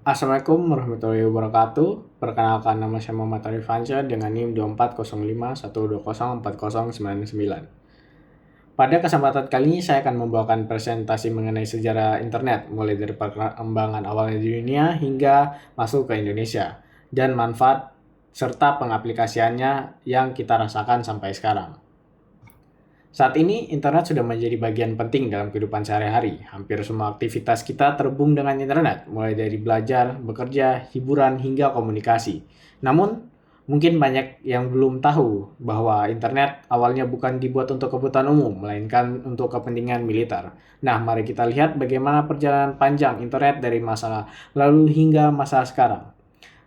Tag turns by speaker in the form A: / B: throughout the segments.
A: Assalamualaikum warahmatullahi wabarakatuh. Perkenalkan, nama saya Muhammad Arif Hansyah dengan NIM 240512040999. Pada kesempatan kali ini saya akan membawakan presentasi mengenai sejarah internet, mulai dari perkembangan awalnya di dunia hingga masuk ke Indonesia, dan manfaat serta pengaplikasiannya yang kita rasakan sampai sekarang. Saat ini, internet sudah menjadi bagian penting dalam kehidupan sehari-hari. Hampir semua aktivitas kita terhubung dengan internet, mulai dari belajar, bekerja, hiburan, hingga komunikasi. Namun, mungkin banyak yang belum tahu bahwa internet awalnya bukan dibuat untuk kebutuhan umum, melainkan untuk kepentingan militer. Nah, mari kita lihat bagaimana perjalanan panjang internet dari masa lalu hingga masa sekarang.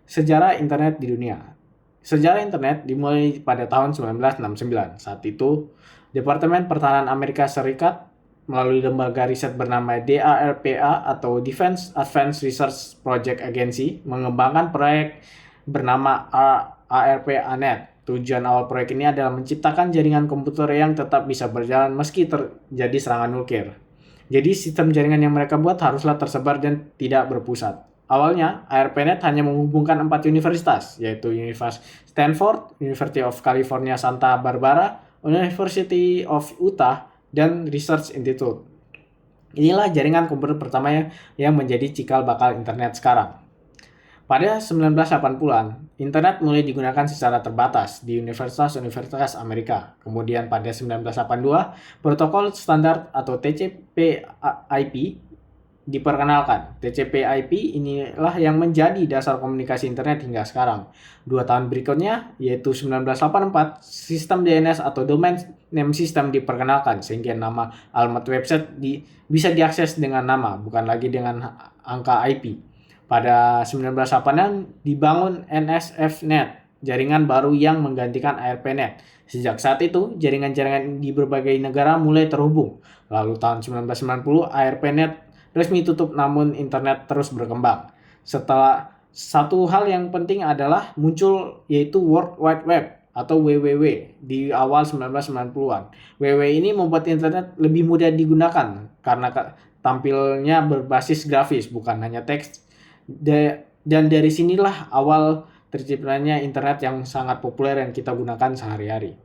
A: Sejarah internet di dunia. Sejarah internet dimulai pada tahun 1969. Saat itu, Departemen Pertahanan Amerika Serikat melalui lembaga riset bernama DARPA atau Defense Advanced Research Project Agency mengembangkan proyek bernama ARPANET. Tujuan awal proyek ini adalah menciptakan jaringan komputer yang tetap bisa berjalan meski terjadi serangan nuklir. Jadi sistem jaringan yang mereka buat haruslah tersebar dan tidak berpusat. Awalnya, ARPANET hanya menghubungkan 4 universitas, yaitu Universitas Stanford, University of California Santa Barbara, University of Utah, dan Research Institute. Inilah jaringan komputer pertama yang menjadi cikal bakal internet sekarang. Pada 1980-an, internet mulai digunakan secara terbatas di universitas-universitas Amerika. Kemudian pada 1982, protokol standar atau TCP/IP diperkenalkan. TCP/IP inilah yang menjadi dasar komunikasi internet hingga sekarang. 2 tahun berikutnya, yaitu 1984, sistem DNS atau Domain Name System diperkenalkan, sehingga nama alamat website bisa diakses dengan nama, bukan lagi dengan angka IP. Pada 1986 dibangun NSFNet, jaringan baru yang menggantikan ARPANET. Sejak saat itu, jaringan-jaringan di berbagai negara mulai terhubung. Lalu tahun 1990, ARPANET resmi tutup, namun internet terus berkembang. Satu hal yang penting adalah muncul, yaitu World Wide Web atau WWW di awal 1990-an. WWW ini membuat internet lebih mudah digunakan karena tampilnya berbasis grafis, bukan hanya teks. Dan dari sinilah awal terciptanya internet yang sangat populer yang kita gunakan sehari-hari.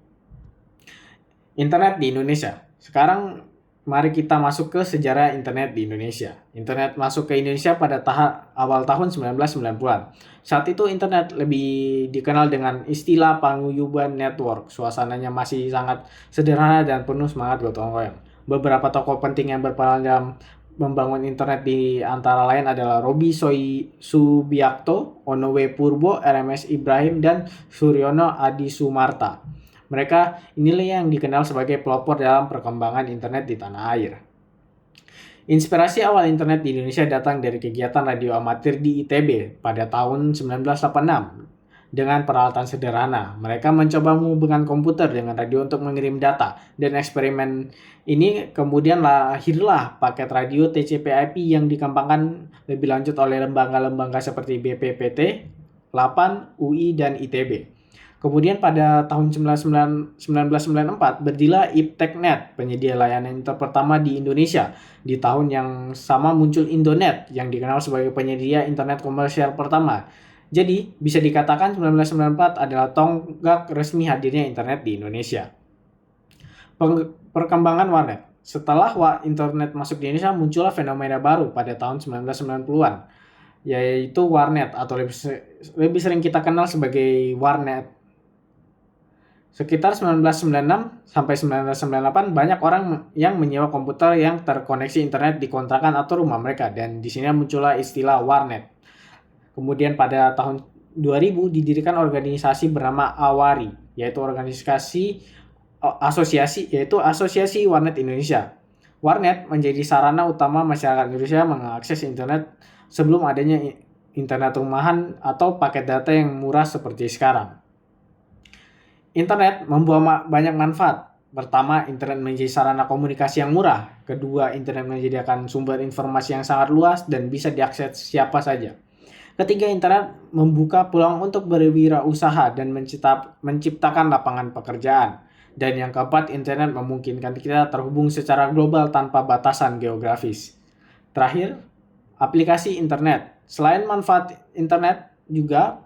A: Internet di Indonesia. Sekarang mari kita masuk ke sejarah internet di Indonesia. Internet masuk ke Indonesia pada awal tahun 1990-an. Saat itu internet lebih dikenal dengan istilah paguyuban network. Suasananya masih sangat sederhana dan penuh semangat gotong royong. Beberapa tokoh penting yang berperan dalam membangun internet di antara lain adalah Robi Subiakto, Onowe Purbo, RMS Ibrahim, dan Suryono Adi Sumarta. Mereka inilah yang dikenal sebagai pelopor dalam perkembangan internet di tanah air. Inspirasi awal internet di Indonesia datang dari kegiatan radio amatir di ITB pada tahun 1986. Dengan peralatan sederhana, mereka mencoba menghubungkan komputer dengan radio untuk mengirim data, dan eksperimen ini kemudian lahirlah paket radio TCP/IP yang dikembangkan lebih lanjut oleh lembaga-lembaga seperti BPPT, LAPAN, UI, dan ITB. Kemudian pada tahun 1994 berdirilah IPTECnet, penyedia layanan internet pertama di Indonesia. Di tahun yang sama muncul Indonet yang dikenal sebagai penyedia internet komersial pertama. Jadi, bisa dikatakan 1994 adalah tonggak resmi hadirnya internet di Indonesia. Perkembangan warnet. Setelah internet masuk di Indonesia, muncullah fenomena baru pada tahun 1990-an, yaitu warnet atau lebih sering kita kenal sebagai warnet. Sekitar 1996 sampai 1998 banyak orang yang menyewa komputer yang terkoneksi internet di kontrakan atau rumah mereka, dan di sini muncullah istilah warnet. Kemudian pada tahun 2000 didirikan organisasi bernama AWARI, yaitu Asosiasi Warnet Indonesia. Warnet menjadi sarana utama masyarakat Indonesia mengakses internet sebelum adanya internet rumahan atau paket data yang murah seperti sekarang. Internet membawa banyak manfaat. Pertama, internet menjadi sarana komunikasi yang murah. Kedua, internet menyediakan sumber informasi yang sangat luas dan bisa diakses siapa saja. Ketiga, internet membuka peluang untuk berwirausaha dan menciptakan lapangan pekerjaan. Dan yang keempat, internet memungkinkan kita terhubung secara global tanpa batasan geografis. Terakhir, Aplikasi internet. Selain manfaat internet juga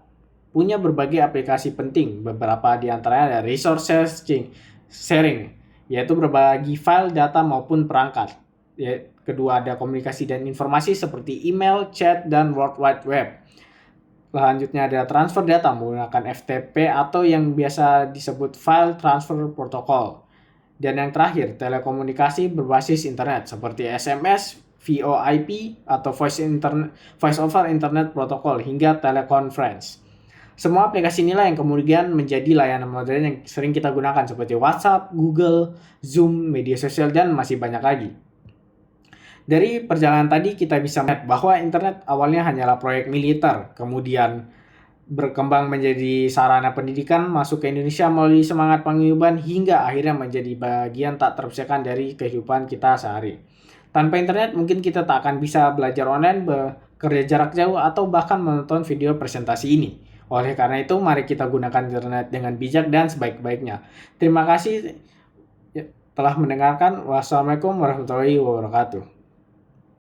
A: punya berbagai aplikasi penting. Beberapa di antaranya ada resources sharing, yaitu berbagi file, data maupun perangkat. Kedua ada komunikasi dan informasi seperti email, chat, dan World Wide Web. Selanjutnya ada transfer data menggunakan FTP atau yang biasa disebut File Transfer Protocol. Dan yang terakhir, telekomunikasi berbasis internet seperti SMS, VoIP, atau Voice over Internet Protocol hingga teleconference. Semua aplikasi inilah yang kemudian menjadi layanan modern yang sering kita gunakan seperti WhatsApp, Google, Zoom, media sosial, dan masih banyak lagi. Dari perjalanan tadi kita bisa melihat bahwa internet awalnya hanyalah proyek militer, kemudian berkembang menjadi sarana pendidikan, masuk ke Indonesia melalui semangat paguyuban, hingga akhirnya menjadi bagian tak terpisahkan dari kehidupan kita sehari. Tanpa internet mungkin kita tak akan bisa belajar online, bekerja jarak jauh, atau bahkan menonton video presentasi ini. Oleh karena itu, mari kita gunakan internet dengan bijak dan sebaik-baiknya. Terima kasih telah mendengarkan. Wassalamualaikum warahmatullahi wabarakatuh.